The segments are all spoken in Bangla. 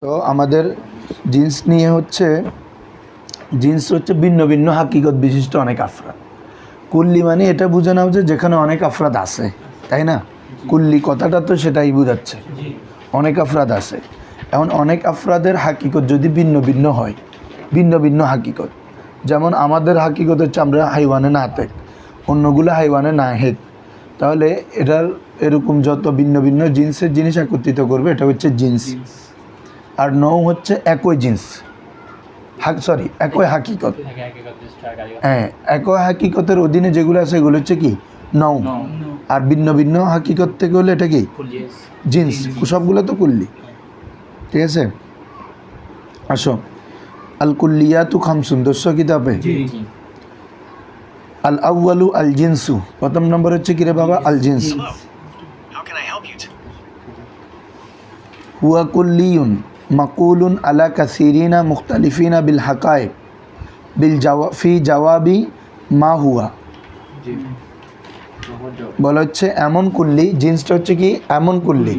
তো আমাদের জিন্স নিয়ে হচ্ছে জিন্স হচ্ছে ভিন্ন ভিন্ন হাকিকত বিশিষ্ট অনেক আফরাদ। কুল্লি মানে এটা বুঝে নাও যে যেখানে অনেক আফরাদ আছে, তাই না? কুল্লি কথাটা তো সেটাই বোঝাচ্ছে, অনেক আফরাদ আছে। এখন অনেক আফরাদের হাকিকত যদি ভিন্ন ভিন্ন হয়, ভিন্ন ভিন্ন হাকিকত, যেমন আমাদের হাকিকত হচ্ছে আমরা হাইওয়ানে না থাক, অন্যগুলো হাইওয়ানে না হেক, তাহলে এটার এরকম যত ভিন্ন ভিন্ন জিন্সের জিনিস একত্রিত করবে এটা হচ্ছে জিন্স। আর নৌ হচ্ছে একই জিন্স, একই হাকিকত। হ্যাঁ, একই হাকিকতের অধীনে যেগুলো আছে এগুলো হচ্ছে কি নৌ। আর ভিন্ন ভিন্ন হাকিকত থেকে হলে এটা কি জিন্স। সবগুলো তো কুল্লি, ঠিক আছে? আসো, আল কুল্লিয়াতু খামসুন, 200 কিতাবে। আল আউয়ালু আল জিনসু, প্রথম নম্বর হচ্ছে কি রে বাবা? আল জিন্স। হুয়া কুল্লিয়ুন মাকুলুন আলা কাসিরিনা মুখতালিফিনা বিল হাকায়েক ফি জওয়াবি মা হুয়া। বলা হচ্ছে এমন কুল্লি, জিন্সটা হচ্ছে কি এমন কুল্লি।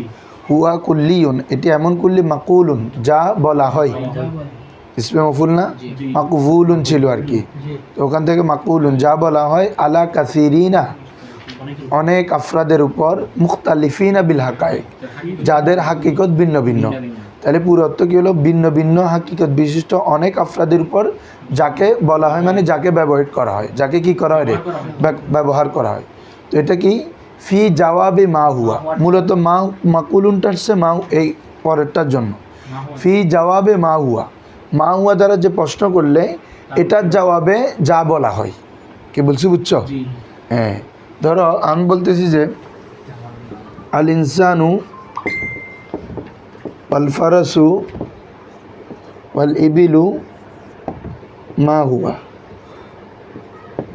হুয়া কুল্লিয়ুন, এটি এমন কুল্লি, মাকুলুন যা বলা হয়, ইসমে মফুল না, মাকফুলুন ছিল আর কি, তো ওখান থেকে মাকুলুন যা বলা হয়, আলা কাসিরিনা অনেক আফরাদের উপর, মুখতালিফিনা বিল হাকায়েক যাদের হাকিকত ভিন্ন ভিন্ন। তাহলে পুরো অর্থ কী হলো? ভিন্ন ভিন্ন হাকিকত বিশিষ্ট অনেক আফরাদের উপর যাকে বলা হয়, মানে যাকে ব্যবহার করা হয়, যাকে কি করা হয় রে, ব্যবহার করা হয়। তো এটা কি ফি জওয়াবে মা হুয়া, মূলত মা মাকুলুনটার সে মা এই পরেরটার জন্য। ফি জওয়াবে মা হুয়া, মা হুয়া দ্বারা যে প্রশ্ন করলে এটার জবাবে যা বলা হয়। কি বলছি বুঝছো? হ্যাঁ, ধরো আমি বলতেছি যে আল ইনসানু ওয়াল ফারাসু ওয়াল ইবিলু মা হুয়া,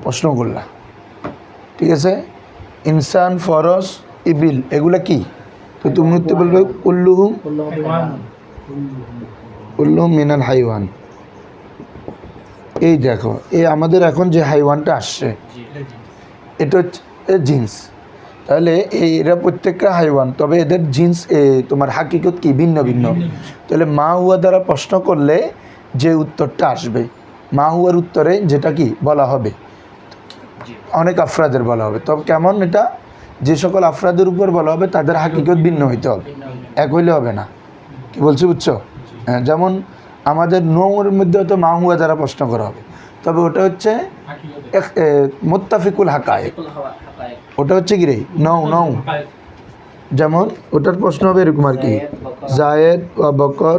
প্রশ্ন করলা, ঠিক আছে? ইনসান, ফরস, ইবিল এগুলা কি? তো তুমি উত্তর বলবে কুল্লুহুম মিনাল হাইওয়ান। এই দেখো, এই আমাদের এখন যে হাইওয়ানটা আসছে এটা হচ্ছে জিন্স। তাহলে এরা প্রত্যেকটা হাইওয়ান, তবে এদের জিন্স তোমার হাকিকত কি ভিন্ন ভিন্ন। তাহলে মা হুয়া দ্বারা প্রশ্ন করলে যে উত্তরটা আসবে, মা হুয়ার উত্তরে যেটা কি বলা হবে, অনেক আফরাদের বলা হবে। তবে কেমন? এটা যে সকল আফরাদের উপর বলা হবে তাদের হাকিকত ভিন্ন হইতে হবে, এক হইলে হবে না। কি বলছি বুঝছো? হ্যাঁ, যেমন আমাদের নৌর মধ্যে হয়তো মা হুয়া দ্বারা প্রশ্ন করা হবে, তবে ওটা হচ্ছে মুত্তাফিকুল হাকায়েক, ওটা হচ্ছে কি রে নৌ। যেমন ওটার প্রশ্ন হবে এরকম আর কি, জায়েদ ওয়া বকর,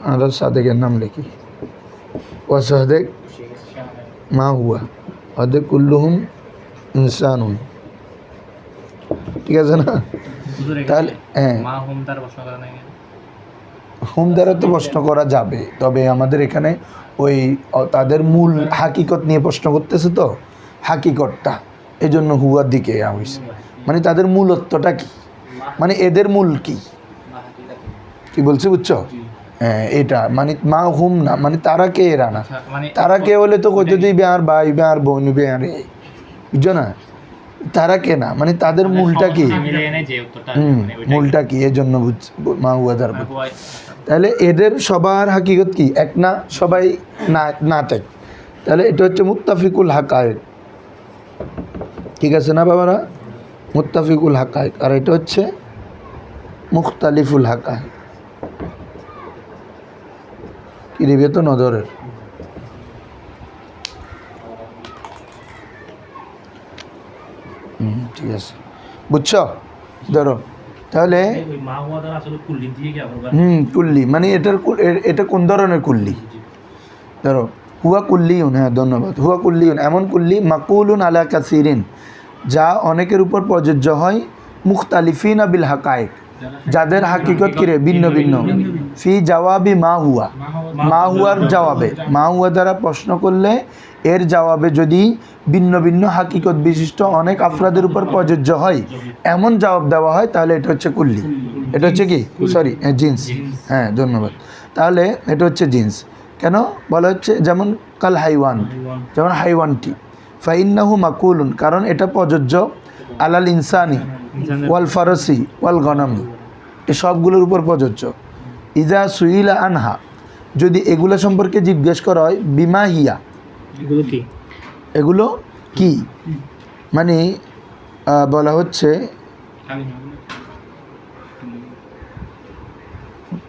আর সাদেকের নাম লিখি, ওয়া সাদেক মা হুয়া ওদের কুল্লুহুম ইনসানুন, ঠিক আছে না? তাহলে হ্যাঁ, হুম দ্বারা তো প্রশ্ন করা যাবে, তবে আমাদের এখানে ওই তাদের মূল হাকিকত নিয়ে প্রশ্ন করতেছে, তো হাকিকতটা এই জন্য হুয়ার দিকে হয়েছে, মানে তাদের মূলত্বটা কি, মানে এদের মূল কি, কি বলছি বুঝছো? হ্যাঁ, এটা মানে মা হুম না, মানে তারা কে, এরা না। তারা কে হলে তো কইতে তুই বেয়ার ভাই, বেয়ার বোন, বেয়ার, বুঝছো না? তারা কে না, মানে তাদের মূলটা কি, মূলটা কি, এই জন্য মা হুয়া দ্বারা। তাহলে এদের সবার হাকিকত কি এক না, সবাই না থাক, তাহলে এটা হচ্ছে মুত্তাফিকুল হাকায়েক, ঠিক আছে না বাবারা? মুত্তাফিকুল হাকায়েক। আর এটা হচ্ছে মুখতালিফুল হাকায়েক। কি রিবে তো নজরের, ঠিক আছে, বুঝছো? ধরো তাহলে কুল্লি মানে এটা কোন ধরনের কুল্লি? ধরো হুয়া কুল্লিউন, হ্যাঁ ধন্যবাদ। হুয়া কুল্লিউন এমন কুল্লি, মাকুলুন আলা কাসিরিন যা অনেকের উপর প্রযোজ্য হয়, মুখতালিফিনা বিল হাকায়েক যাদের হাকিকত কিরে ভিন্ন ভিন্ন। ফি জওয়াবি মা হুয়া, মা হুয়ার জবাবে, মা হুয়া দ্বারা প্রশ্ন করলে এর জবাবে যদি ভিন্ন ভিন্ন হাকিকত বিশিষ্ট অনেক আফরাদের উপর প্রযোজ্য হয়, এমন জবাব দেওয়া হয়, তাহলে এটা হচ্ছে কুল্লি। এটা হচ্ছে কি, সরি, জিন্স। হ্যাঁ ধন্যবাদ। তাহলে এটা হচ্ছে জিন্স। কেন বলা হচ্ছে? যেমন কাল হাইওয়ান, যেমন হাইওয়ানটি, ফাইন্নাহু মাকুলুন কারণ এটা প্রযোজ্য, আলাল ইনসানি ওয়াল ফারসি ওয়াল গনামি, এই সবগুলোর উপর প্রযোজ্য। ইজা সুইলা আনহা, যদি এগুলো সম্পর্কে জিজ্ঞেস করা হয়, বিমা হিয়া, এগুলো কি, মানে বলা হচ্ছে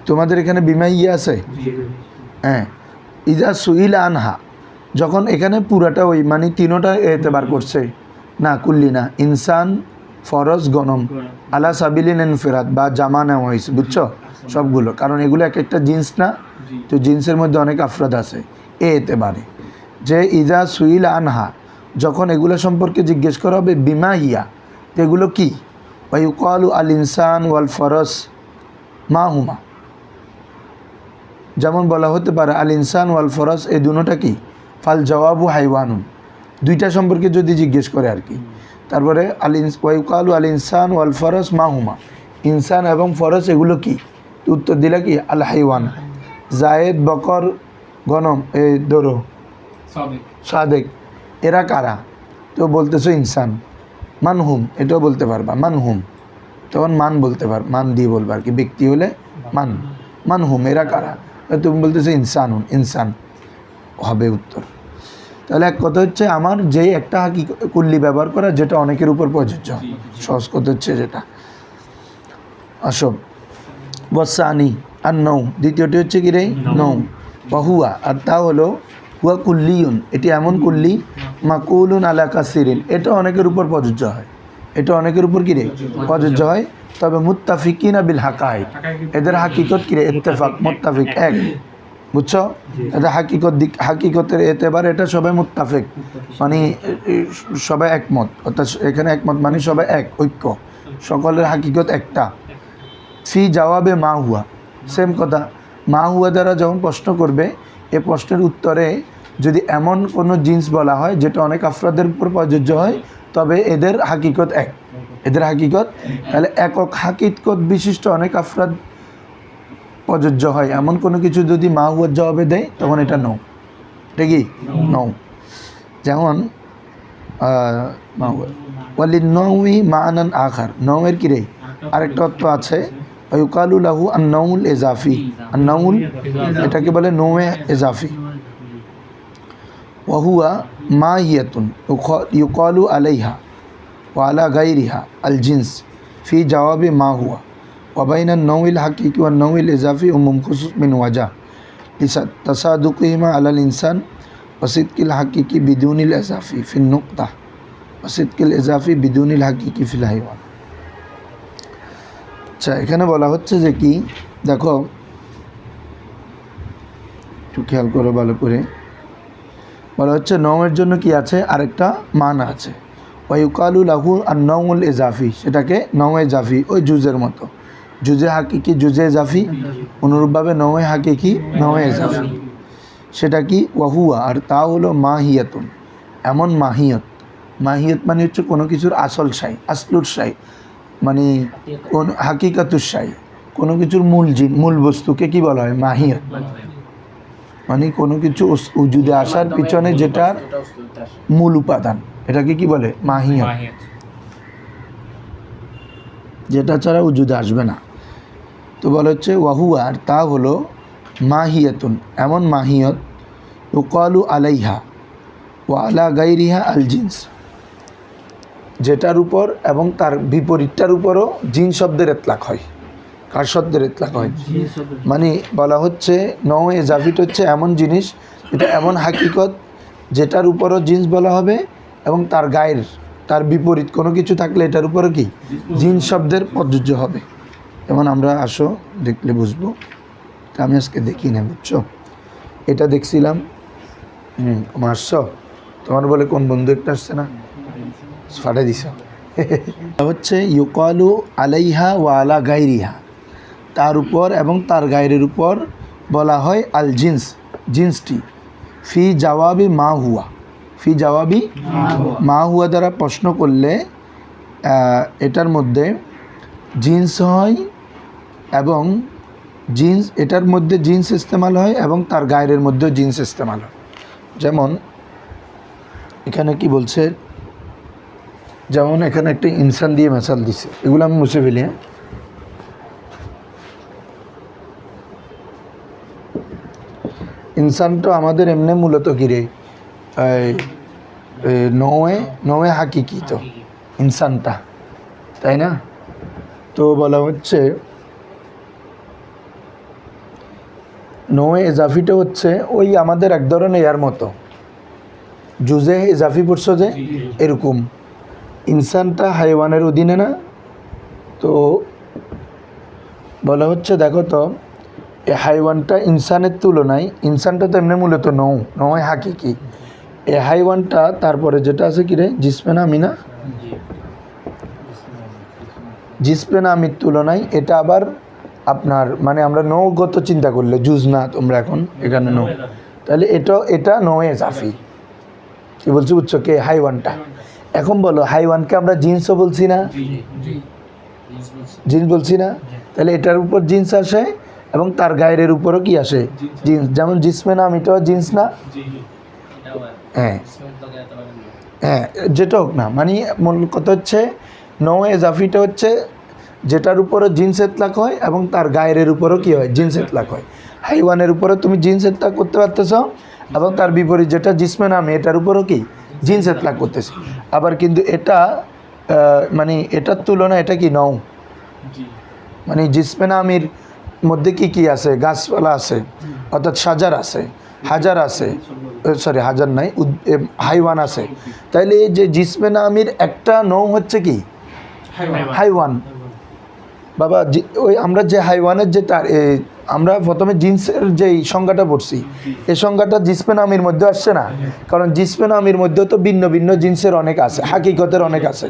তোমাদের এখানে বিমা হিয়া আছে? হ্যাঁ, ইজা সুইলা আনহা, যখন এখানে পুরাটা ওই মানে তিনোটা এতেবার করছে না, কুল্লি না, ইনসান, ফরজ, গনম, আলা সাবিলিন ইনফিরাদ বা জামা নেওয়া হয়েছে, বুঝছো সবগুলো, কারণ এগুলো এক একটা জিন্স না, তো জিন্সের মধ্যে অনেক আফরাদ আছে, এতেবারে যে ইজা সুইল আনহা, যখন এগুলো সম্পর্কে জিজ্ঞেস করা হবে, বিমা হিয়া, তো এগুলো কি, ওয়াইকালু আল ইনসান ওয়াল ফরস মা হুমা, যেমন বলা হতে পারে আল ইনসান ওয়াল ফরস এই দুটোটা কি, ফাল জওয়াবু হাইওয়ানুন, দুইটা সম্পর্কে যদি জিজ্ঞেস করে আর কি। তারপরে ওয়াইকালু আল ইনসান ওয়াল ফরস মা হুমা, ইনসান এবং ফরস এগুলো কি, উত্তর দিলে কি আল হাইওয়ান, জায়েদ, বকর, গনম, এই দোরো, সাদেক, এরা কারা, তো বলতেছো ইনসান। মানহুম, এটাও বলতে পারবা মানহুম, তখন মান বলতে পার, মান দিয়ে বলবা আর কি, ব্যক্তি হলে মান, মানহুম এরা কারা, তুমি বলতেছো ইনসানুন, ইনসান হবে উত্তর। তাহলে এক কথা হচ্ছে আমার যে একটা কুল্লি ব্যবহার করা যেটা অনেকের উপর প্রযোজ্য, সহজ কথা হচ্ছে যেটা। আসব ওয়াসানি আর নৌ, দ্বিতীয়টি হচ্ছে কি রে নৌ, বাহুয়া, আর তা হলো হুয়া কুল্লিউন, এটি এমন কুল্লি, মাকুলুন আলা কাসিরিন, এটা অনেকের উপর প্রযোজ্য হয়, এটা অনেকের উপর কি রে প্রযোজ্য হয়, তবে মুত্তাফিকিনা বিল হাকাইক, এদের হাকিকত কি রে ইত্তেফাক, মুত্তাফিক এক, বুঝছো, এটা হাকিকতের এতেবার এটা সবাই মুত্তাফিক, মানে সবাই একমত, অর্থাৎ এখানে একমত মানে সবাই এক, ঐক্য, সকলের হাকিকত একটা। ফি জবাবে মা হুয়া, সেম কথা, মা হুয়া দ্বারা যখন প্রশ্ন করবে, এ প্রশ্নের উত্তরে যদি এমন কোনো জিন্স বলা হয় যেটা অনেক আফরাদের উপর প্রযোজ্য হয়, তবে এদের হাকিকত এক, এদের হাকিকত, তাহলে একক হাকিকত বিশিষ্ট অনেক আফরাদ প্রযোজ্য হয় এমন কোনো কিছু যদি মা হুয়ার জবাবে দেয়, তখন এটা নৌ, ঠিকই নৌ। যেমন মা হুয়া ওয়ালি নৌই মানান আখার, নৌয়ের কিরে আরেকটা অর্থ আছে, ইউকালু লাহু আন নৌল এজাফি, আন নৌল এটাকে বলে নৌয়ে এজাফি, ওয়াহুয়া মা হিয়াতুন ইউকালু আলাইহা ওয়া আলা গায়রিহা আল জিন্স ফি জওয়াবি মা হুয়া, ওয়াবাইনা নৌইল হাকিকি ওয়া নৌইল এজাফি উমুম খুসুস মিন ওয়াজা তাসাদুকিহিমা আলাল ইনসান ওয়াসিদকিল হাকিকি বিদুনিল এজাফি ফিন নুক্তা ওয়াসিদকিল এজাফি বিদুনিল হাকিকি ফিল হাইওয়ান। আচ্ছা, এখানে বলা হচ্ছে যে কি, দেখো একটু খেয়াল করো ভালো করে, বলা হচ্ছে নৌয়ের জন্য কি আছে, আরেকটা মান আছে, ওয়াইকালু লাহু আর নৌল এজাফি, সেটাকে নৌ এজাফি, ওই জুজের মতো, জুজে হাকিকি জুজে এজাফি, অনুরূপভাবে নৌয়ে হাকিকি নৌয়ে এজাফি, সেটা কি ওয়াহুয়া, আর তা হলো মাহিয়াতুন, এমন মাহিয়ত, মাহিয়ত মানে হচ্ছে কোনো কিছুর আসল সাই, আসলুর সাই, মানে কোন হাকিকাতুর সাই, কোনো কিছুর মূল বস্তুকে কি বলা হয়, মাহিয়ত, মানে কোনো কিছু উজুদে আসার পিছনে যেটার মূল উপাদান, এটাকে কি বলে মাহিয়ত, যেটা ছাড়া উজুদে আসবে না। তো বলা হচ্ছে ওয়াহুয়া, আর তা হলো মাহিয়াতুন, এমন মাহিয়ত, ইউকালু আলাইহা ওয়া আলা গায়রিহা আল জিন্স, যেটার উপর এবং তার বিপরীতটার উপরও জিন শব্দের ইতলাক হয়। কার শব্দের ইতলাক হয়, মানে বলা হচ্ছে নৌ এজাফিট হচ্ছে এমন জিনিস, এটা এমন হাকিকত যেটার উপরও জিন্স বলা হবে এবং তার গায়ের, তার বিপরীত কোনো কিছু থাকলে এটার উপরও কি জিন শব্দের প্রযোজ্য হবে। যেমন আমরা আসো দেখলে বুঝবো, তা আমি আজকে দেখি না, বুঝছো, এটা দেখছিলাম, আমার আসছো, তোমার বলে কোন বন্ধু একটা আসছে না, ফাটাই দিছ হচ্ছে ইউকালু আলাইহা ওয়া আলা গায়রিহা, তার উপর এবং তার গায়ের উপর বলা হয় আল জিন্স, জিন্সটি, ফি জওয়াবি মা হুয়া, ফি জওয়াবি মা হুয়া দ্বারা প্রশ্ন করলে এটার মধ্যে জিন্স হয় এবং জিন্স, এটার মধ্যে জিন্স ইস্তেমাল হয় এবং তার গায়ের মধ্যেও জিন্স ইস্তেমাল হয়। যেমন এখানে কি বলছে, যেমন এখানে একটা ইনসান দিয়ে মেসাল দিছে, এগুলো আমি মুছে ফেলি, ইনসান তো আমাদের এমনি মূলত কি রে নৌয়ে নৌয়ে হাকিকি তো ইনসানটা, তাই না? তো বলা হচ্ছে নৌয়ে এজাফিটা হচ্ছে ওই আমাদের এক ধরনের ইয়ার মতো, জুজে এজাফি পড়ছো যে এরকম। ইনসানটা হাইওয়ানের অধীনে না, তো বলা হচ্ছে দেখো তো এই হাইওয়ানটা ইনসানের তুলনায়, ইনসানটা তো এমনি মূলত নয় হাকিকি, এই হাইওয়ানটা তারপরে যেটা আছে কি রে জিসমে না আমিনা, জিসমে না আমির তুলনায় এটা আবার আপনার মানে আমরা নৌগত চিন্তা করলে জুজ না তোমরা এখন এখানে নৌ, তাহলে এটা নয় এজাফি। কি বলছি বুঝছো কে হাইওয়ানটা? এখন বলো হাইওয়ানকে আমরা জিন্সও বলছি না, জিন্স বলছি না, তাহলে এটার উপর জিন্স আসে এবং তার গায়ের উপরও কি আসে জিন্স, যেমন জিসমে না আমিটাও জিন্স না, হ্যাঁ হ্যাঁ যেটা হোক না, মানে মূল কথা হচ্ছে নৌ এজাফিটা হচ্ছে যেটার উপরও জিন্স এতলাক হয় এবং তার গায়ের উপরও কি হয় জিন্স এতলাক হয়। হাইওয়ানের উপরে তুমি জিন্স এতলাক করতে পারতেছ এবং তার বিপরীত যেটা জিসমে নামে এটার উপরও কি জিন্স এতলাক করতেছে। আবার কিন্তু এটা মানে এটার তুলনায় এটা কি নৌ, মানে জিসমে নামির মধ্যে কি কি আছে, গাছপালা আছে অর্থাৎ সাজার আছে, হাজার আছে, সরি হাজার নাই, হাইওয়ান আছে। তাইলে এই যে জিসমে নামির একটা নৌ হচ্ছে কি হাইওয়ান। বাবা ওই আমরা যে হাইওয়ানের যে তার আমরা প্রথমে জিন্সের যেই সংজ্ঞাটা পড়ছি এই সংজ্ঞাটা জিসমে নামির মধ্যে আসছে না, কারণ জিসমে নামির মধ্যেও তো ভিন্ন ভিন্ন জিন্সের অনেক আছে, হাকিকতের অনেক আছে।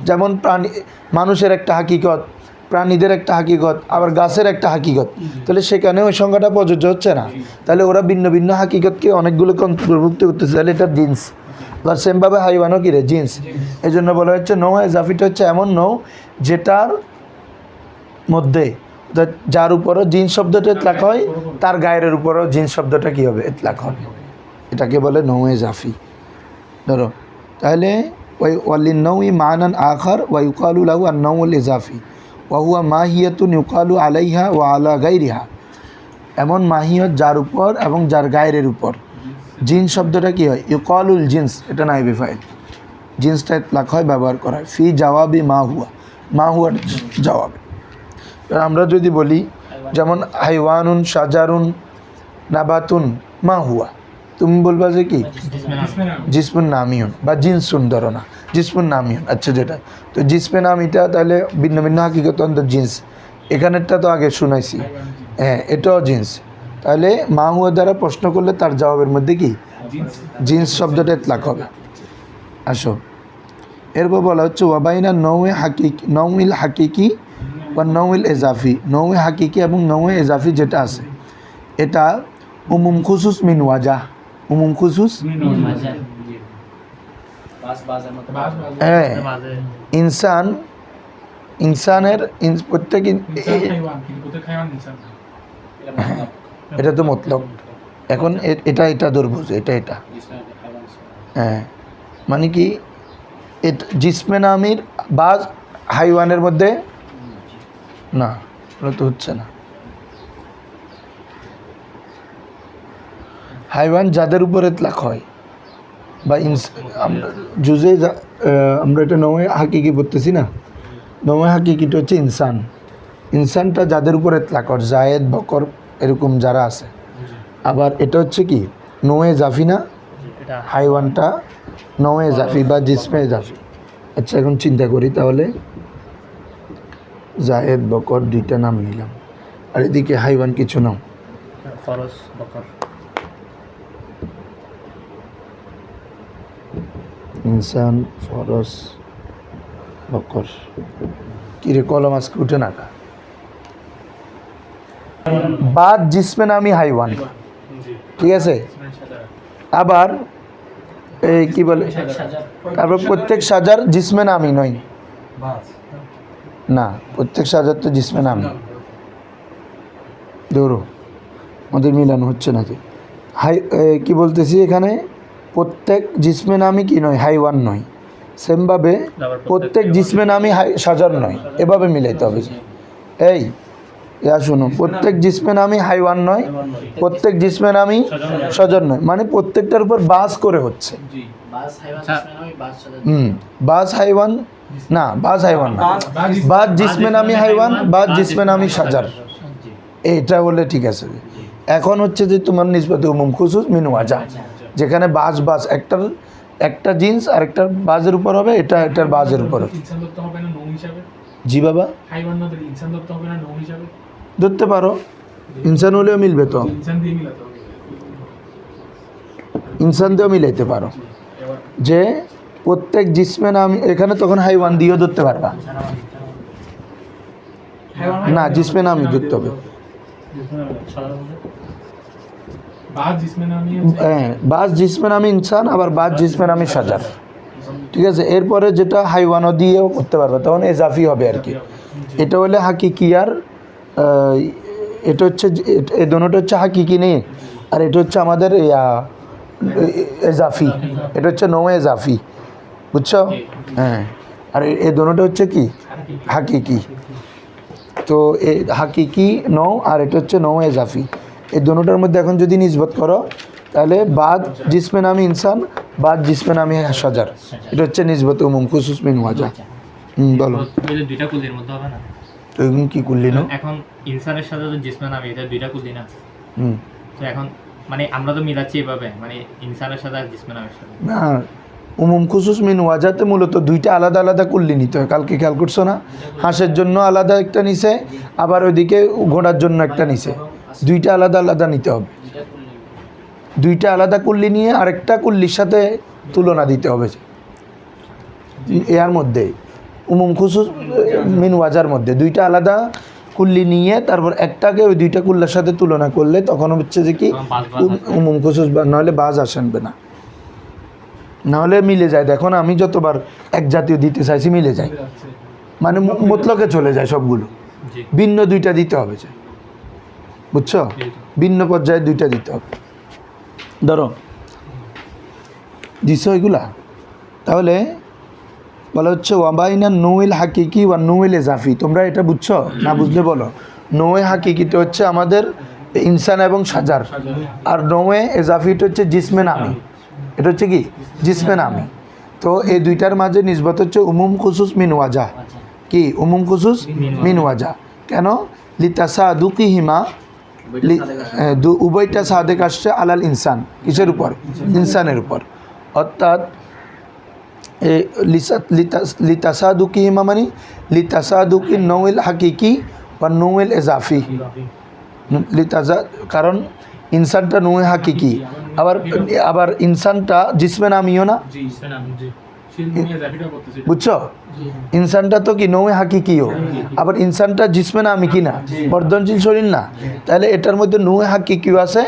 যেমন প্রাণী, মানুষের একটা হাকিকত, প্রাণীদের একটা হাকিকত, আবার গাছের একটা হাকিকত, তাহলে সেখানে ওই সংজ্ঞাটা প্রযোজ্য হচ্ছে না। তাহলে ওরা ভিন্ন ভিন্ন হাকিকতকে অনেকগুলোকে অন্তর্ভুক্ত করতেছে, তাহলে এটা জিন্স। আবার সেমভাবে হাইওয়ানও কি রে জিন্স। এই জন্য বলা হচ্ছে নৌ এজাফিটা হচ্ছে এমন নৌ যেটার মধ্যে যার উপরও জিন্স শব্দটা এতলাক হয় তার গায়ের উপরও জিন্স শব্দটা কী হবে এতলাক হবে, এটাকে বলে নৌ এজাফি। ধরো তাহলে ওই ওয়ালিন নৌ ই মানান আখার ওয়া ইউকালু লাহু আন নৌল এজাফি ওয়া হুয়া মাহিয়াতুন ইউকালু আলাইহা ওয়া আলা গায়রিহা, এমন মাহিয়ত যার উপর এবং যার গায়ের উপর। জিন্স শব্দটা কী হয় ইউকালুল জিন্স, এটা নাইবি ফাইল, জিন্সটা এতলাক হয় ব্যবহার করা হয় ফি জাওয়াবি মা হুয়ার জবাবে। আমরা যদি বলি যেমন হাইওয়ানুন সাজারুন নাবাতুন মা হুয়া, তুমি বলবা যে কি জিসমুন নামিয়ন বা জিন্সুন, ধরো না জিসমুন নামিয়ন, আচ্ছা যেটা তো জিসমে নামিটা তাহলে ভিন্ন ভিন্ন হাকিকত অন্তর জিন্স, এখানেরটা তো আগে শুনাইছি, হ্যাঁ এটাও জিন্স। তাহলে মা হুয়া দ্বারা প্রশ্ন করলে তার জবাবের মধ্যে কি জিন্স শব্দটা এতলাক হবে। আসো এরপর বলা হচ্ছে ওয়াবাইনা নৌয়ে হাকিকি, নৌইল হাকিকি বা নৌইল এজাফি, নৌয়ে হাকিকি এবং নৌয়ে এজাফি যেটা আছে এটা উমুম খুসুস মিন ওয়াজা, উমুম খুসুস হ্যাঁ ইনসানের প্রত্যেক এটা তো মতলব। এখন এটা ধরবো যে এটা হ্যাঁ মানে কি জিসমে নামির বা হাইওয়ানের মধ্যে না, ওটা তো হচ্ছে না। হাইওয়ান যাদের উপর এতলাক হয় বা জুজে আমরা এটা নৌয়ে হাকিকি বলতেছি না, নৌয়ে হাকিকিটা হচ্ছে ইনসান, ইনসানটা যাদের উপর এতলাক হয় জায়েদ বকর এরকম যারা আছে। আবার এটা হচ্ছে কি নৌয়ে জাফি না, হাইওয়ানটা নৌয়ে জাফি বা জিসমে জাফি। আচ্ছা এখন চিন্তা করি তাহলে জায়েদ বকর দুইটা নাম নিলাম আর এদিকে হাইওয়ান কিছু নাম, ফরস বকর, ইনসান ফরস বকর, কিরে কলম আজকে উঠে না বাদ জিসমে নামি হাইওয়ান, ঠিক আছে। আবার এই কি বলে তারপর প্রত্যেক সাজার জিসমে নামি নয় না, প্রত্যেক সাজার তো জিসমে নামি, ধরো আমাদের মিলানো হচ্ছে না যে কি বলতেছি এখানে প্রত্যেক জিসমে নামি কি নয় হাইওয়ান নয়, সেমভাবে প্রত্যেক জিসমে নামি সাজার নয়, এভাবে মিলাইতে হবে। এই ইয়া শুনো, প্রত্যেক জিসমে নামি হাইওয়ান নয়, প্রত্যেক জিসমে নামি সজর নয়, মানে প্রত্যেকটার উপর বাস করে হচ্ছে। বাস হাইওয়ান আচ্ছা। জিসমে নামি বাস সাজা বাস হাইওয়ান না, বাস হাইওয়ান না, বাস জিসমে নামি হাইওয়ান, বাস জিসমে নামি সাজার, জি এটা বলে ঠিক আছে। এখন হচ্ছে যে তোমার নিসবতে উমুম খুসুস মিন ওয়াজা, যেখানে বাস বাস একটা জিন্স আর একটা বাজের উপর হবে, এটা এটার বাজের উপর হবে। ইনসান ধরতে হবে না নৌ হিসাবে? জি বাবা, হাইওয়ান না ধরে ইনসান ধরতে হবে না নৌ হিসাবে? ধরতে পারো, ইনসান হলেও মিলবে তো, ইনসান দিয়ে মিলাতে হবে। ইনসান দিয়েও মিলাইতে পারো, এবার যে প্রত্যেক জিসমে নাম, এখানে তখন হাইওয়ান দিয়েও ধরতে পারবা না, জিসমে নামই ধরতে হবে। বাস জিসমে নামি হ্যাঁ, বাস জিসমে নামি ইনসান, আবার বাস জিসমে নামি সাজার, ঠিক আছে। এরপরে যেটা হাইওয়ানও দিয়েও করতে পারবে, তখন এজাফি হবে আর কি। এটা হলে হাকিকি, আর এটা হচ্ছে এই দোনোটা হচ্ছে হাকিকি নেই, আর এটা হচ্ছে আমাদের এজাফি, এটা হচ্ছে নৌ এজাফি, বুঝছো? হ্যাঁ, আর এই দোনোটা হচ্ছে কি হাকিকি। তো এই হাকিকি নৌ, আর এটা হচ্ছে নৌ এজাফি, এই দোনোটার মধ্যে এখন যদি নিসবত করো, তাহলে বাদ জিসমে নামি ইনসান, বাদ জিসমে নামি সাজার, এটা হচ্ছে নিসবত উমুম খুসুস মিন ওয়াজা। বলো, দুইটা কুলির মধ্যে হবে না? তো এখন কি করলি না? এখন ইনসানের সাথে তো জিসমে নামি, এটা দুইটা কুলি না? হুম, তো এখন মানে আমরা তো মিলাচ্ছি এভাবে, মানে ইনসানের সাথে আর জিসমে নামের সাথে। না, উমুম খুসুস মিন ওয়াজাতে মূলত দুইটা আলাদা আলাদা কুল্লি নিতে হয়। কালকে খেয়াল করছো না, হাঁসের জন্য আলাদা একটা নিছে, আবার ওইদিকে ঘোড়ার জন্য একটা নিছে, দুইটা আলাদা আলাদা নিতে হবে। দুইটা আলাদা কুল্লি নিয়ে আরেকটা কুল্লির সাথে তুলনা দিতে হবে, এর মধ্যে উমুম খুসুস মিন ওয়াজার মধ্যে দুইটা আলাদা কুল্লি নিয়ে তারপর একটাকে ওই দুইটা কুল্লার সাথে তুলনা করলে তখন হচ্ছে যে কি উমুম খুসুস, নাহলে বাজ আসবে না, নাহলে মিলে যায়। দেখো না, আমি যতবার এক জাতীয় দিতে চাইছি মিলে যায়, মানে মতলকে চলে যায় সবগুলো, জি ভিন্ন দুইটা দিতে হবে যে, বুঝছো? ভিন্ন পর্যায়ে দুইটা দিতে হবে। ধরো দিছো এগুলা, তাহলে বলা হচ্ছে ওয়াবাইনা নোয়েল হাকিকি ওয়া নোয়েল এজাফি। তোমরা এটা বুঝছো না? বুঝলে বলো। নোয়ে হাকিকিটা হচ্ছে আমাদের ইনসান এবং সাজার, আর নোয়ে এজাফিটা হচ্ছে জিসমে নামি, এটা হচ্ছে কি জিসমে নামি। তো এই দুইটার মাঝে নিসবত হচ্ছে উমুম খুসুস মিন ওয়াজা। কি উমুম খুসুস মিন ওয়াজা? কেন? লিতাসা দুকি হিমা, উভয়টা সাদেক আসছে আলাল ইনসান, কিসের উপর? ইনসানের উপর। অর্থাৎ লিতাসাদুকি হিমা মানে লিতাসাদুকি নৌল হাকিকি বা নৌল এজাফি। লিতাসা, কারণ ইনসানটা নৌয়ে হাকিকি, আবার ইনসানটা জিসমে নামিও না, জি জি শিলমিয়া জাফিটা করতেছি। বুঝছো? ইনসানটা তো কি নৌয়ে হাকিকিও, আবার ইনসানটা জিসমে নামি কি না, বর্ধনশীল শরীর না, তাহলে এটার মধ্যে নৌয়ে হাকিকিও আছে,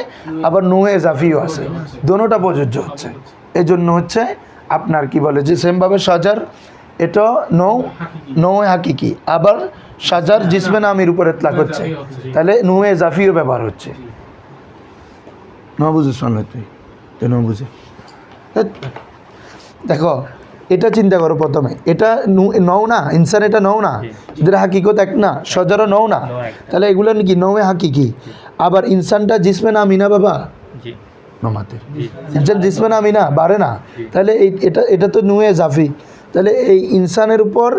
আবার নৌয়ে এজাফিও আছে, দোনোটা প্রযোজ্য হচ্ছে। এজন্য হচ্ছে আপনার কি বলে যে সেমভাবে সাজার এটা নৌয়ে হাকিকি, আবার সাজার জিসমে নামির উপর এতলাক হচ্ছে, তাহলে নৌয়ে এজাফিও ব্যবহার হচ্ছে। ন বুঝিস শুনলে তুই, তুই ন বুঝে দেখো, এটা চিন্তা করো প্রথমে, এটা নৌ না, ইনসান এটা নৌ না, এদের হাকিকত এক না, সজারও নৌ না, তাহলে এগুলো কি নৌয়ে হাকিকি। আবার ইনসানটা জিসমে নামি না বাবা, জি নমাতে ইনসান জিসমে নামি না, বাড়ে না, তাহলে এটা তো নৌয়ে জাফি, তাহলে এই ইনসানের উপর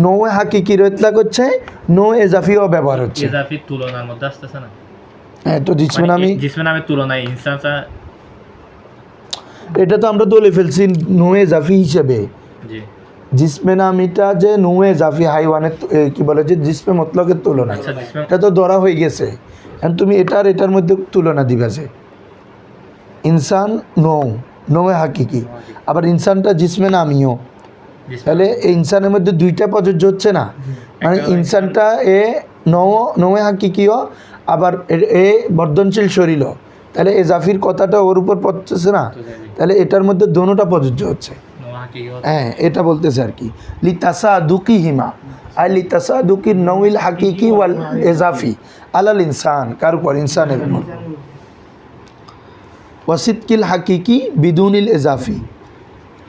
নৌয়ে হাকিকির ইতলাক হচ্ছে, নৌয়ে এজাফিও ব্যবহার হচ্ছে। এজাফির তুলনার মধ্যে আসতেছে না? হ্যাঁ, তো জিসমে নামি জিসমে নামের তুলনায় ইনসানটা, এটা তো আমরা দলে ফেলছি নৌয়ে জাফি হিসেবে। জি জিসমে নামিটা যে নৌয়ে জাফি হাইওয়ানের কি বলে যে জিসমে মতলকের তুলনায়, আচ্ছা জিসমে, এটা তো ধরা হয়ে গেছে। এখন তুমি এটার মধ্যে তুলনা দিবা যে ইনসান নৌয়ে হাকিকি, আবার ইনসানটা জিসমে নামিও, তাহলে এই ইনসানের মধ্যে দুইটা প্রযোজ্য হচ্ছে না, মানে ইনসানটা নৌয়ে হাকিকিও, আবার এ বর্ধনশীল শরীরও, তাহলে এ জাফির কথাটা ওর উপর পড়তেছে না, তাহলে এটার মধ্যে দোনোটা প্রযোজ্য হচ্ছে। হ্যাঁ, এটা বলতেছে আর কি, লিতাসা দুকি হিমা আর লিতাসা দুকি নৌল হাকিকি ওয়াল এজাফি আলাল ইনসান, কার উপর? ইনসানের উপর। ওয়াসিদকিল হাকিকি বিদুনিল এজাফি,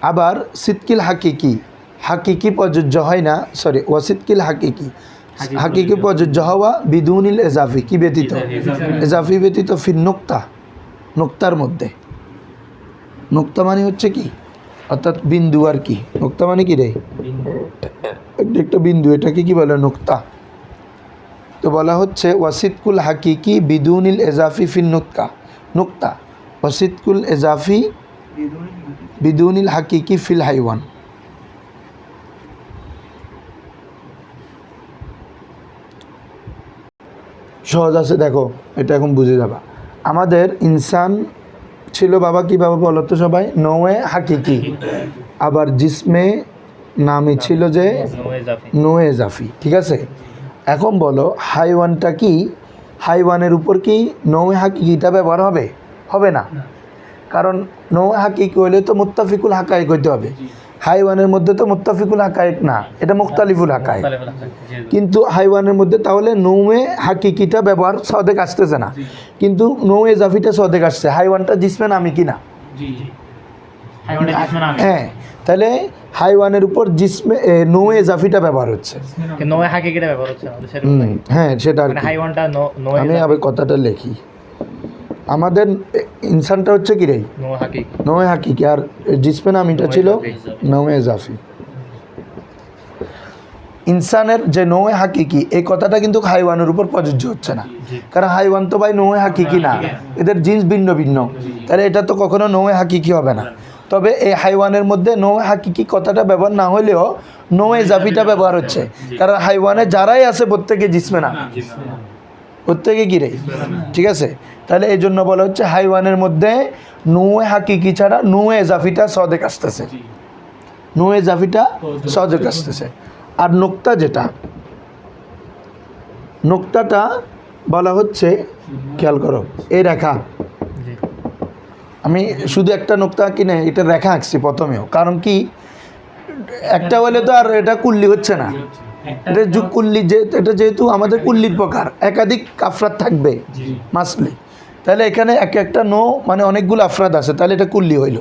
আবার সিদকিল হাকিকি প্রযোজ্য হয় না, সরি ওয়াসিদকিল হাকিকি, হাকিকি প্রযোজ্য হওয়া বিদুনিল এজাফি কি ব্যতীত, এজাফি ব্যতীত ফির নোক্তা, নোক্তার মধ্যে। নোক্তা মানে হচ্ছে কি, অর্থাৎ বিন্দু আর কি। নোক্তা মানে কি রে, একটা বিন্দু, এটাকে কি বলে, নোক্তা। তো বলা হচ্ছে ওয়াসিদকুল হাকিকি বিদুনিল এজাফি ফিন নোক্তা, নোক্তা ওয়াসিদকুল এজাফি বিদুনিল হাকিকি ফিল হাইওয়ান। সহজ আছে, দেখো এটা এখন বুঝে যাবা। আমাদের ইনসান ছিল বাবা, কি বাবা বলো তো সবাই, নৌয়ে হাকিকি, আবার জিসমে নামি ছিল যে নোয়ে জাফি, ঠিক আছে। এখন বলো হাইওয়ানটা কি, হাইওয়ানের উপর কি নৌয়ে হাকিকিটা ব্যবহার হবে, হবে না। কারণ নৌয়ে হাকিকি হইলে তো মুত্তাফিকুল হাকায়েক হইতে হবে, হাইওয়ানের মধ্যে তো মুত্তাফিকুল হাকায়েক না, এটা মুখতালিফুল হাকায়েক। কিন্তু হাইওয়ানের মধ্যে তাহলে নৌয়ে হাকিকিটা ব্যবহার সদেক আসতেছে না, কিন্তু নৌয়ে জাফিটা সদেক আসছে। হাইওয়ানটা জিসমে নামি কি না, হ্যাঁ, তাহলে হাইওয়ানের উপর জিসমে নৌয়ে জাফিটা ব্যবহার হচ্ছে, হ্যাঁ সেটা আর কি। আমি আবার কথাটা লিখি, আমাদের ইনসানটা হচ্ছে কি রে, নৌয়ে হাকিকি, আর জিসমে নামিটা ছিল নৌয়ে জাফি। ইনসানের যে নৌয়ে হাকিকি, এই কথাটা কিন্তু হাইওয়ানের উপর প্রযোজ্য হচ্ছে না, কারণ হাইওয়ান তো ভাই নৌয়ে হাকিকি না, এদের জিন্স ভিন্ন ভিন্ন, তাহলে এটা তো কখনো নৌয়ে হাকিকি হবে না। তবে এই হাইওয়ানের মধ্যে নৌয়ে হাকিকি কথাটা ব্যবহার না হলেও নৌয়ে জাফিটা ব্যবহার হচ্ছে, কারণ হাইওয়ানে যারাই আছে প্রত্যেকে জিসমে না, প্রত্যেকে কি রে, ঠিক আছে। তাহলে এই জন্য বলা হচ্ছে হাইওয়ানের মধ্যে নৌয়ে হাকিকি ছাড়া নৌয়ে জাফিটা সদেক আসতেছে, নৌয়ে জাফিটা সদেক আসতেছে। আর নোক্তা যেটা, নোক্তাটা বলা হচ্ছে, খেয়াল করো এই রেখা, আমি শুধু একটা নোক্তা কিনে এটা রেখা আঁকছি প্রথমেও, কারণ কি একটা হলে তো আর এটা কুল্লি হচ্ছে না, এটা যুগ কুল্লি, যে এটা যেহেতু আমাদের কুল্লির প্রকার, একাধিক আফরাদ থাকবে মাসলি, তাহলে এখানে এক একটা নো মানে অনেকগুলো আফরাদ আছে, তাহলে এটা কুল্লি হইল।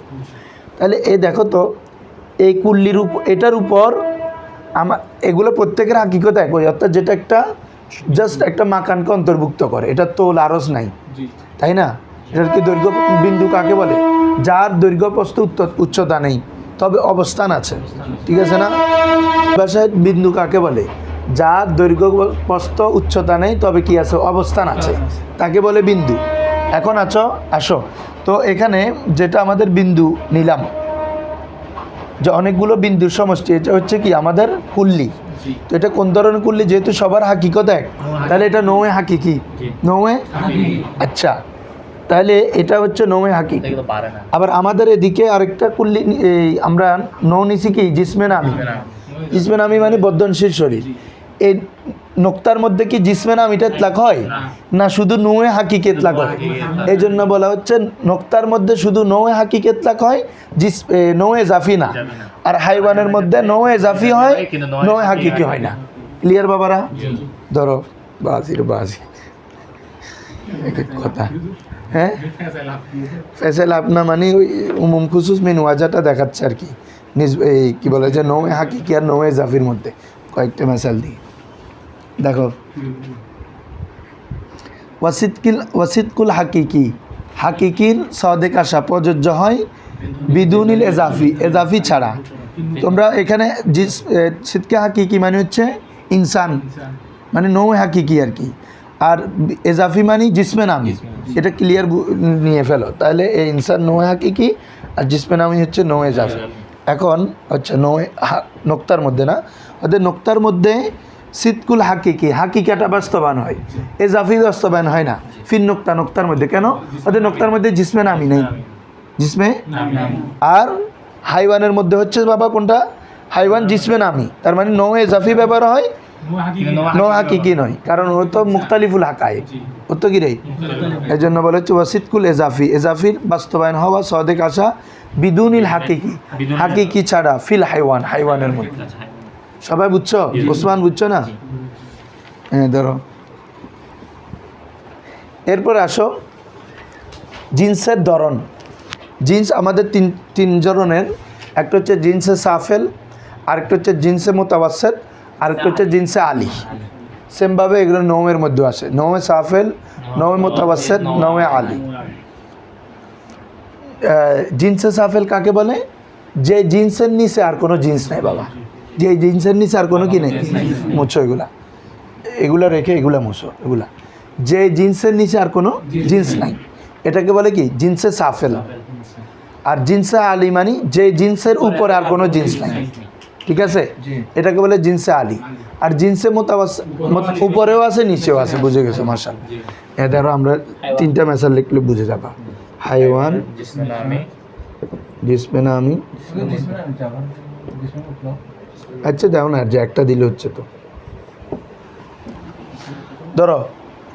তাহলে এই দেখো তো, এই কুল্লির উপর, এটার উপর আমার এগুলো প্রত্যেকের হাকিকত একই, অর্থাৎ যেটা একটা জাস্ট একটা মাকানকে অন্তর্ভুক্ত করে, এটা তোল আরজ নাই, তাই না। এটার কি দৈর্ঘ্য বিন্দু কাকে বলে, যার দৈর্ঘ্য প্রস্থ উচ্চতা নেই তবে অবস্থান আছে, ঠিক আছে না। ভাষায় বিন্দু কাকে বলে, যার দৈর্ঘ্য প্রস্থ উচ্চতা নেই তবে কি আছে, অবস্থান আছে, তাকে বলে বিন্দু। এখন আসো তো এখানে যেটা আমাদের বিন্দু নিলাম, যে অনেকগুলো বিন্দুর সমষ্টি, এটা হচ্ছে কি আমাদের কুল্লি। তো এটা কোন ধরনের কুল্লি, যেহেতু সবার হাকিকত এক, তাহলে এটা নৌয়ে হাকিকি, নৌয়ে, আচ্ছা তাহলে এটা হচ্ছে নৌয়ে হাকিকি। আবার আমাদের এদিকে আরেকটা কুল্লি, এই আমরা নৌ নিছি কি জিসমে নামি, জিসমে নামি মানে বর্ধনশীল শরীর। এই নোক্তার মধ্যে কি জিসমে নামিটা ইতলাক হয় না, শুধু নৌয়ে হাকিকি ইতলাক হয়। এই জন্য বলা হচ্ছে নোক্তার মধ্যে শুধু নৌয়ে হাকিকি ইতলাক হয়, নৌয়ে জাফি না। আর হাইওয়ানের মধ্যে নৌয়ে জাফি হয়, নৌয়ে হাকিকি হয় না। ক্লিয়ার বাবারা, ধরো বাজির বাজি কথা, হ্যাঁ ফেসেল আপনা মানে ওই উমুম খুসুস মিন ওয়াজাটা দেখাচ্ছে আর কি, এই কী বলে যে নৌয়ে হাকিকি আর নৌয়ে জাফির মধ্যে কয়েকটা মেসাল দিই। দেখো ওয়াসিদকুল হাকিকি, হাকিকির সদেক আসা প্রযোজ্য হয় বিদুনিল এজাফি, এজাফি ছাড়া। তোমরা এখানে সিদকে হাকিকি মানে হচ্ছে ইনসান, মানে নৌয়ে হাকিকি আর কি, আর এজাফি মানে জিসমে নামি, এটা ক্লিয়ার নিয়ে ফেলো। তাহলে এই ইনসান নৌয়ে হাকিকি আর জিসমে নামি হচ্ছে নৌয়ে জাফি। এখন হচ্ছে নৌয়ে নোক্তার মধ্যে না, ওদের নোক্তার মধ্যে সিদকুল হাকিকি, হাকিকাটা বাস্তবায়ন হয়, এজাফি বাস্তবায়ন হয় না। ফির নোক্তা, নোক্তার মধ্যে কেন, ওদের নোক্তার মধ্যে জিসমে নামি নেই, জিসমে। আর হাইওয়ানের মধ্যে হচ্ছে বাবা কোনটা, হাইওয়ান জিসমে নামি, তার মানে নৌয়ে জাফি ব্যবহার হয়, নো হাকিকি নয়, কারণ ও তো মুখতালিফুল হাকায়েক, ও তো কি রে। এই জন্য বলা হচ্ছে ওয়াসিদকুল এজাফি, এজাফির বাস্তবায়ন হওয়া সদেক আসা বিদুনিল হাকিকি, হাকিকি ছাড়া ফিল হাইওয়ান, হাইওয়ানের মধ্যে। সবাই বুঝছো, ওসমান বুঝছো না, হ্যাঁ ধরো। এরপর আসো জিন্সের ধরন। জিন্স আমাদের তিন ধরনের, একটা হচ্ছে জিন্সে সাফেল, আরেকটা হচ্ছে জিন্সে মোতাবাসেত, আরেকটা হচ্ছে জিন্সে আলি। সেমভাবে এগুলো নৌমের মধ্যে আসে, নৌমে সাফেল, নৌমে মোতাবাসসিত, নৌমে আলী। জিনসে সাফেল কাকে বলে? যে জিন্সের নিচে আর কোনো জিন্স নাই বাবা, যে জিন্সের নিচে আর কোনো কি নেই, মুছো এগুলা, এগুলা রেখে এগুলা মুছো, এগুলা যে জিন্সের নিচে আর কোনো জিন্স নাই, এটাকে বলে কি? জিনসে সাফেল। আর জিনসে আলী মানে যে জিন্সের উপরে আর কোনো জিন্স নাই, ঠিক আছে, এটাকে বলে জিনসে আলী। আর জিনসে মোতাবাসসিত উপরেও আছে নিচেও আছে, বুঝে গেছো মাশাআল্লাহ। এটারও আমরা 3টা মেসাল লিখলে বুঝে যাবা। হাইওয়ান, जिसमें नामी, জিসমে নামি, আচ্ছা যাও না, যে একটা দিলে হচ্ছে তো। ধরো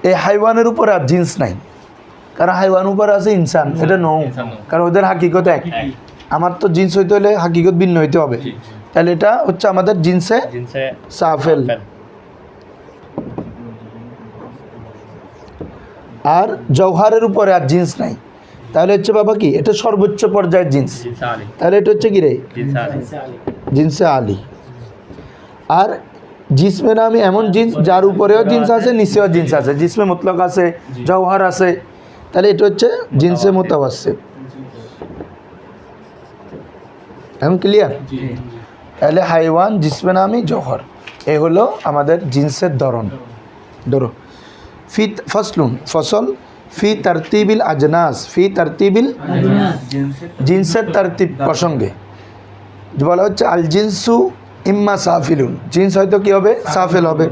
এই হাইওয়ানের উপরে আর জিন্স নাই, কারণ হাইওয়ান উপরে আছে ইনসান, এটা নৌ, কারণ ওদের হাকিকত এক। আমার তো জিন্স হইতে হলে হাকিকত ভিন্ন হইতে হবে, তাহলে এটা হচ্ছে আমাদের জিন্সে जिनसे সাফেল। আর জওহারের উপরে আর জিন্স নাই, তাহলে হচ্ছে বাবা কি? এটা সর্বোচ্চ পর্যায়ের জিন্স, जिनसे आली, তাহলে এটা হচ্ছে কি রে? जिनसे आली, জিন্সে আলী। আর জিসমে নামি এমন জিন্স যার উপরেও জিন্স আছে নিচেও জিন্স আছে, জিসমে মুতলক আছে, জওহার আছে, তাহলে এটা হচ্ছে জিন্সে মুতাওয়াসসিত। এখন ক্লিয়ার? তাহলে হাইওয়ান, জিসমে নামি, জওহর, এ হলো আমাদের জিন্সের ধরন। ধরো ফি ফসলুন, ফসল, ফি তারতিবিল আজনাস, ফি তারতিবিল জিন্সের তারতিব প্রসঙ্গে বলা হচ্ছে আল জিন্সু ইম্মা সাফিলুন, জিন্স হয়তো কি হবে? সাফেল হবে।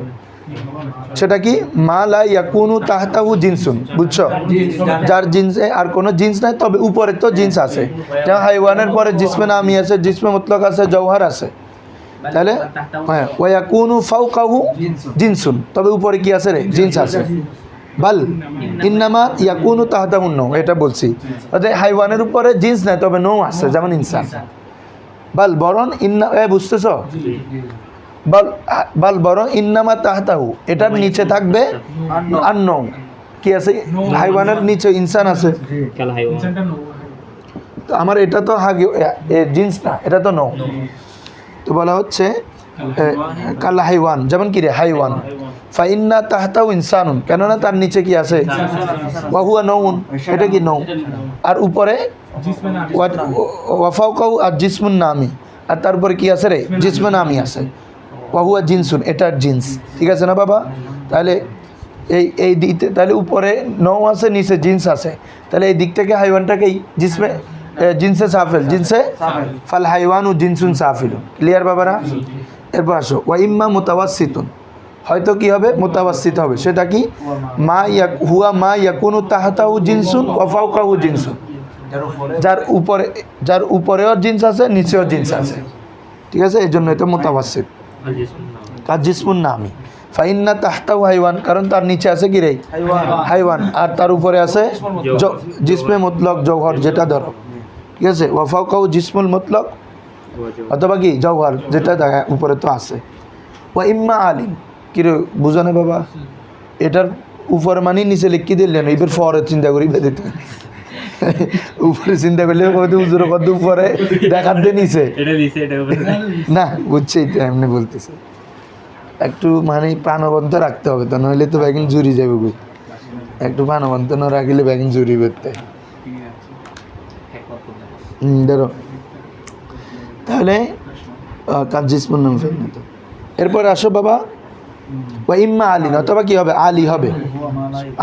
সেটা কি? মা লা ইয়াকুনু তাহতাহু জিনসুন, বুঝছো? যার জিন্সে আর কোনো জিন্স নাই, তবে উপরে তো জিন্স আছে। যেমন হাইওয়ানের পরে জিসমে নামি আছে, জিসমে মুতলক আছে, জওহার আছে, তাহলে হ্যাঁ, ওয়া ইয়াকুনু ফাওকাহু জিনসুন, তবে উপরে কি আছে রে? জিন্স আছে। বাল ইন্নামা ইয়াকুনু তাহতাহু নৌ, এটা বলছি, অর্থাৎ হাইওয়ানের উপরে জিন্স নাই, তবে নৌ আছে, যেমন ইনসান। বাল বরং ইন্না, বুঝতেছ? বাল বরং ইন্নামা তাহতাহু, এটার নিচে থাকবে আর নৌ, কি আছে? হাইওয়ানের নিচে ইনসান আছে। कल हाईवा, ইনসানটা নো, তো আমার এটা তো জিন্স না, এটা তো নৌ। তো বলা হচ্ছে কাল হাইওয়ান, যেমন কি রে? হাইওয়ান। ফাইন্না তাহতাহু ইনসানুন, কেননা তার নিচে কি আছে? ওয়াহুয়া নৌন, এটা কি? নৌ। আর উপরে জিসমে না ওয়াফাউকাহু আর জিসমুন নামি, আর তারপরে কি আছে রে? জিসমে নামি আছে। ওয়াহুয়া জিনসুন, এটার জিন্স, ঠিক আছে না বাবা? তাহলে এই দিকতে, তাহলে উপরে নৌ আছে, নিচে জিন্স আছে, তাহলে এই দিক থেকে হাইওয়ানটাকেই জিন্সে সাফেল, জিন্সে ফাল হাইওয়ান ও জিনসুন সাফিলুন। ক্লিয়ার বাবারা? এরপর আসো ওয়া ইম্মা মুতাওয়াসসিতুন, হয়তো কি হবে? মুতাওয়াসসিত হবে। সেটা কি? হুয়া মা ইয়াকুনু তাহতাহু জিনসুন ওয়া ফাওকাহু জিনসুন, যার উপরেও জিন্স আছে, নিচেও জিন্স আছে, ঠিক আছে, এই জন্য এটা মুতাওয়াসসিত। কাজ জিসমুন নামি, ফাইন্না তাহতাহু হাইওয়ান, কারণ তার নিচে আছে কি রে? হাইওয়ান, আর তার উপরে আছে জিসমে মুতলক, জওহর, যেটা ধরো, ঠিক আছে। ওয়া ফাওকাহু জিসমুল মুতলক, অথবা কি? জওহর, যেটা উপরে তো আছে। ওয়া ইম্মা আলিম, কি রে? বুঝো না বাবা? এটার উপরে মানে নিচে লিখি দিলেন, এবার পরে চিন্তা করি দিতে উপরে চিন্তা করলে কত উজুর, কত উপরে দেখার দিয়ে নিচে এটা দিছে, এটা না, বুঝছি, এমনি বলতেছে। একটু মানে প্রাণবন্ত রাখতে হবে, তো নইলে তো ব্যাগিং জুড়ি যাবে গো। একটু প্রাণবন্ত না রাখলে ব্যাগিং জুড়ি করতে। ধরো তাহলে কাজ জিসমুন নাম ফেল না তো। এরপর আসো বাবা, ওয়া ইম্মা আলী, অথবা কি হবে? আলী হবে।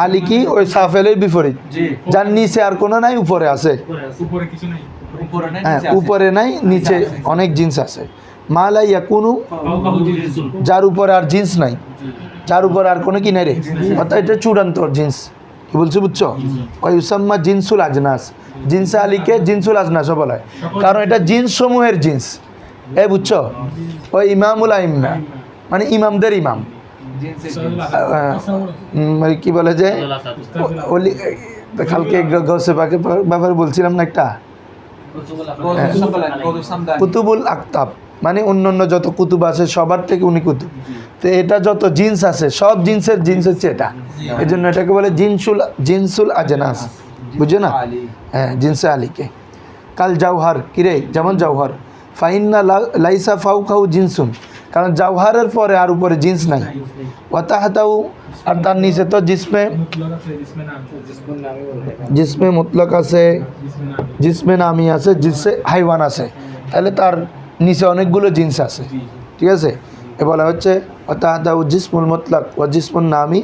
আলী কি? ওই সাফেলের বিপরীত, যার নিচে আর কোনো নাই, উপরে আছে। উপরে কিছু নাই, হ্যাঁ, উপরে নাই, নিচে অনেক জিন্স আছে। মালা ইয়াকুনু, ফাওকাহু জিনসুন, যার উপরে আর জিন্স নাই, যার উপরে আর কোনো কি নাই রে, অর্থাৎ এটা চূড়ান্ত জিন্স। কি বলছো? বুঝছো? ওই ইউসাম্মা জিনসুল আজনাস, জিন্সে আলীকে জিনসুল আজনাসও বলা হয়, কারণ এটা জিন্স সমূহের জিন্স। বুঝছো? ওই ইমামুল আইম্মা মানে ইমামদের ইমাম, কি বলে যে ওলি, কালকে গৌসে পাকের ব্যাপারে বলছিলাম না একটা, কুতুবুল আকতাব, মানে অন্য যত কুতুব আছে সবার থেকে উনি কুতুব। তো এটা যত জিন্স আছে, সব জিন্সের জিন্স হচ্ছে এটা, এই জন্য এটাকে বলে জিনসুল আজনাস, বুঝছো না? হ্যাঁ, জিন্সে আলীকে। কাল জওহার, কিরে? যেমন জওহর। ফাইন্না লাইসা ফাওকাহু জিনসুন, কারণ জাওহারের পরে আর উপরে জিন্স নাই। ওয়াতাহাতাউ আর তার নিচে তো জিসমে मुतलक আছে जिसमें नाम है জিসমে মুতলক আছে, जिसमें नाम है জিসমে নামি আছে, জিসে হাইওয়ান আছে, তাহলে তার নিচে অনেকগুলো জিন্স আছে। जी ঠিক আছে, এ বলা হচ্ছে ওয়াতাহাতাউ জিসমুল মুতলক ওয়া জিসমুন নামি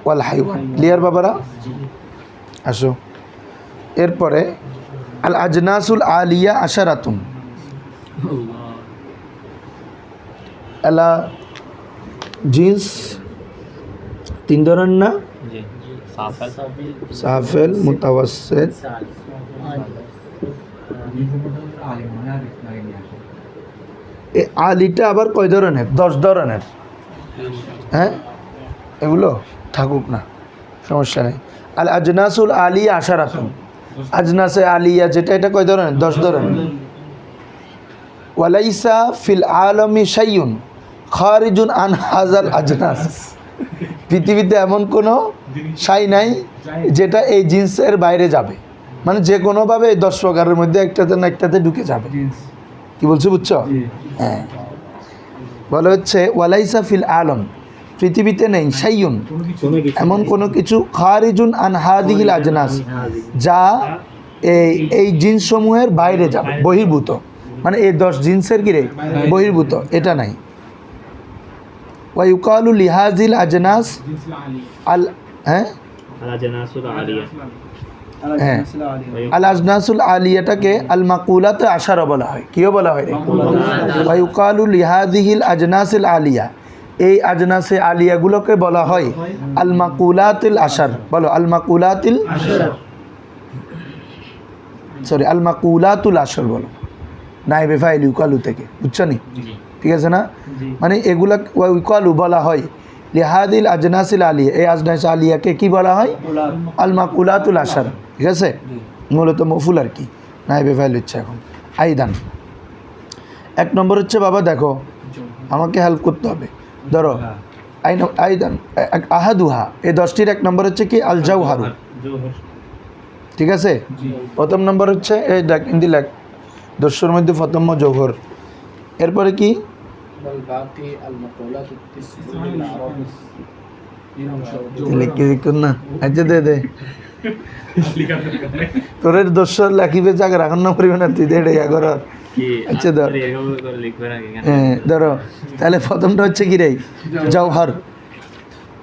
ওয়াল হাইওয়ান। ক্লিয়ার বাবারা? আসো এরপরে আল আজনাসুল আলিয়া আশারাতুন। এলা জিন্স তিন ধরনের না, জি সাফেল সাফেল, মুতাওয়াসসিত, এ আলিটা আবার কয় ধরনের? 10 ধরনের। হ্যাঁ, এগুলো থাকুক না, সমস্যা নেই। আল আজনাসুল আলিয়া আশারাতুন, আজনাসে আলিয়া যেটা, এটা কয় ধরনের? 10 ধরনের। ওয়ালাইসা ফিল আলমি শাইউন খারিজুন আন হাজাল আজনাস, পৃথিবীতে এমন কোনো শাই নাই যেটা এই জিন্সের বাইরে যাবে, মানে যে কোনোভাবে এই 10 প্রকারের মধ্যে একটাতে না একটাতে ঢুকে যাবে। কি বলছো, বুঝছো? হ্যাঁ, বলা হচ্ছে ওয়ালাইসা ফিল আলম, পৃথিবীতে নেই শাইউন এমন কোনো কিছু খারিজুন আন হাদিহিল আজনাস, যা এই জিন্সসমূহের বাইরে যাবে, বহির্ভূত, মানে এই 10 জিন্সের গিরে বহির্ভূত, এটা নাই। ওয়া ইউকালু লিহাজিল আজনাস जिन्स आली আল, হ্যাঁ আলাজনাসুল আলিয়া হ্যাঁ, আল আজনাসুল আলিয়াটাকে আল মাকুলাত আশারা বলা হয়। কিও বলা হয় রে? ওয়া ইউকালু লিহাদিহিল আজনাসিল আলিয়া, এই আজনাসে আলিয়াগুলোকে বলা হয় আল মাকুলাতিল আশার। বলো আল মাকুলাতিল, সরি আল মাকুলাতুল আশার বলো, নাইবে ফাইল ইউকালু থেকে, বুঝছো নি? ঠিক আছে না? মানে এগুলা ইউকালু বলা হয় লিহাদিল আজনাসিল আলিয়া, এই আজনাস আলিয়াকে কি বলা হয়? আল মাকুলাতুল আশার। ঠিক আছে, মূলত মফুল আর কি, নাইবে ফাইল হচ্ছে এখন। আইদান 1 নম্বর হচ্ছে, বাবা দেখো আমাকে হেল্প করতে হবে, ধরো আইদান আহাদুহা, এই 10টির 1 নম্বর হচ্ছে কি? আল জাওহারু। ঠিক আছে, প্রথম নম্বর হচ্ছে এই দেখ হিন্দি লেখ 10 মধ্যে প্রথম জৌহর। এরপরে কি? লিখি লিখুন না, আচ্ছা দে দে लिखा है তোরের 10 লেখিবে জায়গা রাখুন না, পড়িবে না তুই, দে রে আগর। কি আচ্ছা ধর, এরকম করে লিখবে না কেন? হ্যাঁ ধরো, তাহলে প্রথমটা হচ্ছে কি রে? জওহর।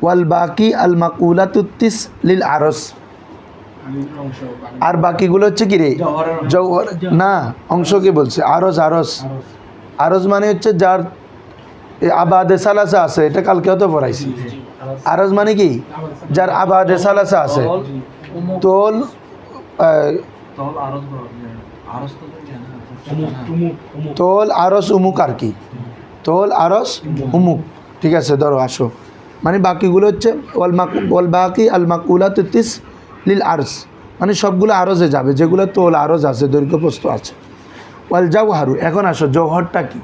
ওয়াল বাকি আল মাকুলাতুত্তিস লিল আরস, আর বাকিগুলো হচ্ছে কি রে? জওহর না, অংশ কি বলছে? আরস। আরস, আরস মানে হচ্ছে যার আবাদে সালাসা আছে, এটা কালকেও তো পড়াইছি। আরস মানে কি? যার আবাদে সালাসা আছে, তোল তোল আরস উমুক আর কি, তোল আরস উমুক। ঠিক আছে, ধরো আসো, মানে বাকিগুলো হচ্ছে ওয়াল বাকি আল মাকুলাতুত্তিস লিল আরস, মানে সবগুলো আরজে যাবে, যেগুলো তোল আরজ আছে, দৈর্ঘ্য প্রস্থ আছে। ওয়াল জাওহারু, এখন আসো জওহরটা কি?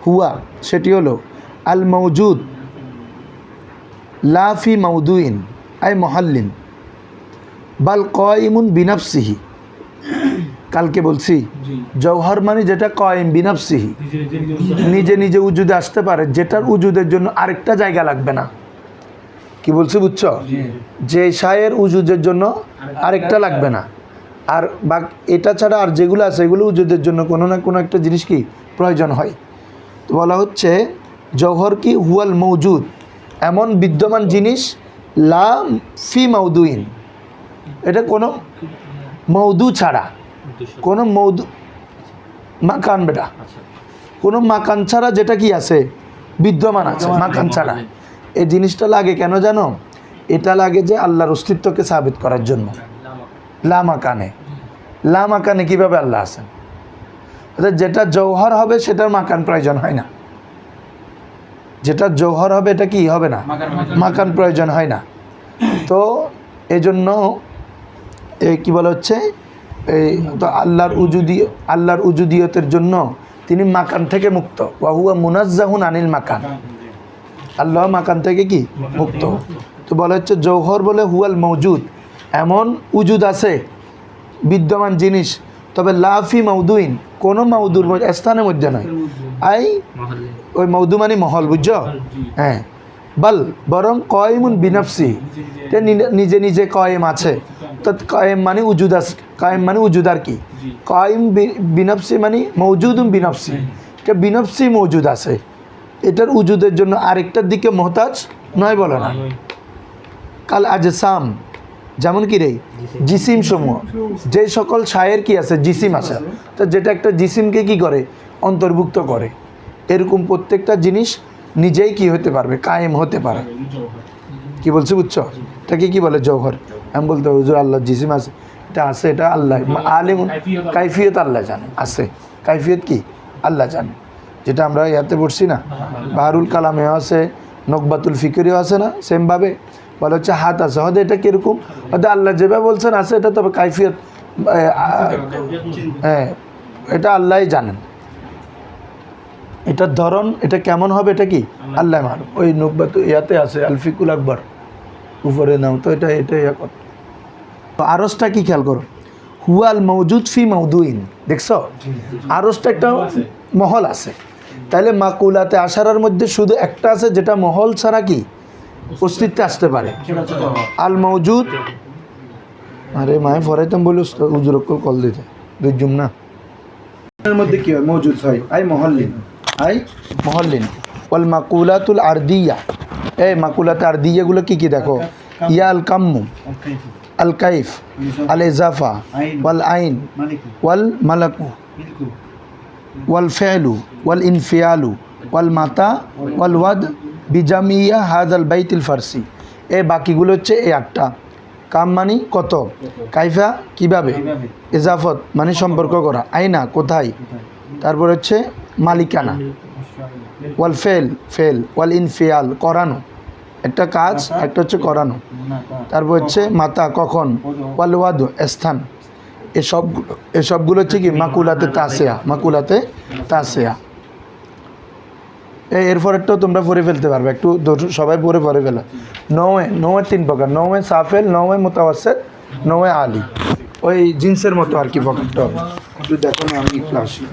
হুয়া, সেটি হলো আল মৌজুদ লা ফি মাউদুইন আই মহাল্লিন বাল কাইমুন বিনাফসিহি। কালকে বলছি জওহর মানে যেটা কায়েম বিনাফসিহি, নিজে নিজে উজুদে আসতে পারে, যেটার উজুদের জন্য আরেকটা জায়গা লাগবে না। কি বলছি, বুঝছো? যে শায়ের উজুদের জন্য আরেকটা লাগবে না, আর বা এটা ছাড়া আর যেগুলো আছে এগুলো উজুদের জন্য কোনো না কোনো একটা জিনিস কি প্রয়োজন হয়। তো বলা হচ্ছে জওহর কি? হুয়াল মৌজুদ, এমন বিদ্যমান জিনিস, লা ফি মাউদুইন, এটা কোনো মৌদু ছাড়া, কোনো মৌদু মাকান, বেটা কোনো মাকান ছাড়া, যেটা কি আছে? বিদ্যমান আছে, মাকান ছাড়া। এই জিনিসটা লাগে কেন জানো? এটা লাগে যে আল্লাহর অস্তিত্বকে সাবিত করার জন্য। লামাকানে, লামাকানে কীভাবে আল্লাহ আছেন? অর্থাৎ যেটা জৌহর হবে সেটার মাকান প্রয়োজন হয় না, যেটা জৌহর হবে এটা কি হবে না, মাকান প্রয়োজন হয় না। তো এই জন্য কি বলা হচ্ছে, এই তো আল্লাহর উজুদিয়তের জন্য তিনি মাকান থেকে মুক্ত। ওয়াহুয়া মুনাজ্জাহুন আনিল মাকান, আল্লাহ মাকান থেকে কি মুক্ত। তো বলা হচ্ছে জৌহর বলে হুয়াল মৌজুদ, এমন উজুদ আছে, বিদ্যমান জিনিস, তবে লাফি মাউদুইন, কোনো মাউদুর স্থানের মধ্যে নয়। আই মহল্লে ওই মৌদু মানে মহল, বুঝছো? হ্যাঁ, বল বরং কয়েমুন বিনফসি, নিজে নিজে কয়েম আছে। তো কয়েম মানে উজুদ আছে, কয়েম মানে উজুদ আর কি, কয়েম বিনফসি মানে মৌজুদুম বিনফসি, এটা বিনফসি মৌজুদ আছে, এটার উজুদের জন্য আরেকটার দিকে মোহতাজ নয়, বলে না। কাল আজসাম, যেমন কি রে জিসিম সমূহ, যে সকল শায়ের কি আছে জিসিম আছে, তো যেটা একটা জিসিমকে কি করে অন্তর্ভুক্ত করে, এরকম প্রত্যেকটা জিনিস নিজেই কি হতে পারবে, কায়েম হতে পারে। কি বলছি বুঝছো? এটাকে কি বলে? জৌহর। আমি বলতে হুজুর আল্লাহ জিসিম আছে, এটা আছে, এটা আল্লাহ আলিম, কাইফিয়ত আল্লাহ জানে আছে, কাইফিয়ত কি আল্লাহ জানে, যেটা আমরা ইয়াতে পড়ছি না, বাহারুল কালামেও আছে, নকবাতুল ফিকরিও আছে না, সেমভাবে বলে হচ্ছে হাত আছে, হয়তো এটা কীরকম, হয়তো আল্লাহ যেভাবে বলছেন আছে, এটা তবে কাইফিয়ত হ্যাঁ এটা আল্লাহই জানেন, এটার ধরন এটা কেমন হবে এটা কি আল্লাহ মালুম। ওই নকবাত ইয়াতে আছে আলফিকুল আকবর উপরে নাও, তো এটা ইয়া কর। তো আরসটা কি খেয়াল করো, হুয়াল মৌজুদ ফি মৌদুইন, দেখছো আরসটা একটা মহল আছে, তাহলে মাকুলাতে আশারার মধ্যে শুধু একটা আছে যেটা মহল ছাড়া কি অস্তিত্বে আসতে পারে, আল মৌজুদ। আরে মায়ে ফরাইতাম বলিস তো উজুরকল কল দিতে বুঝুম না, এর মধ্যে কি হয় মৌজুদ হয় আই মহল্লিন, আই মহল্লিন। ওয়াল মাকুলাতুল আরদিয়া, এই মাকুলাতে আরদিয়াগুলো কি কি দেখো, ইয়া আল কাম্মু, আল কাইফ, আল ইজাফা, ওয়াল আইন, ওয়াল মালাকু, ওয়াল ফেলু, ওয়াল ইনফিয়ালু, ওয়াল মাতা, ওয়াল ওয়াদ বিজামিয়া হাদাল বাইতিল ফার্সি। এই বাকিগুলো হচ্ছে এই 8টা। কাম মানে কত, কাইফা কিভাবে, ইজাফত মানে সম্পর্ক করা, আইনা কোথায়, তারপর হচ্ছে মালিকানা, ওয়াল ফেল ফেল, ওয়াল ইনফিয়াল করানো, একটা কাজ একটা হচ্ছে করানো, তারপর হচ্ছে মাতা কখন, ওয়াল ওয়াদু স্থান, এসবগুলো হচ্ছে কি মাকুলাতে তাসিয়া, মাকুলাতে তাসিয়া। এরপরেরটাও তোমরা পড়ে ফেলতে পারবে, একটু সবাই পড়ে ফেলা। নৌয়ে 3 প্রকার, নৌয়ে সাফেল, নৌয়ে মোতাওয়াসিত, নৌয়ে আলী, ওই জিন্সের মতো আর কি প্রকারটা হবে। একটু দেখো না, আমি একটু আসি।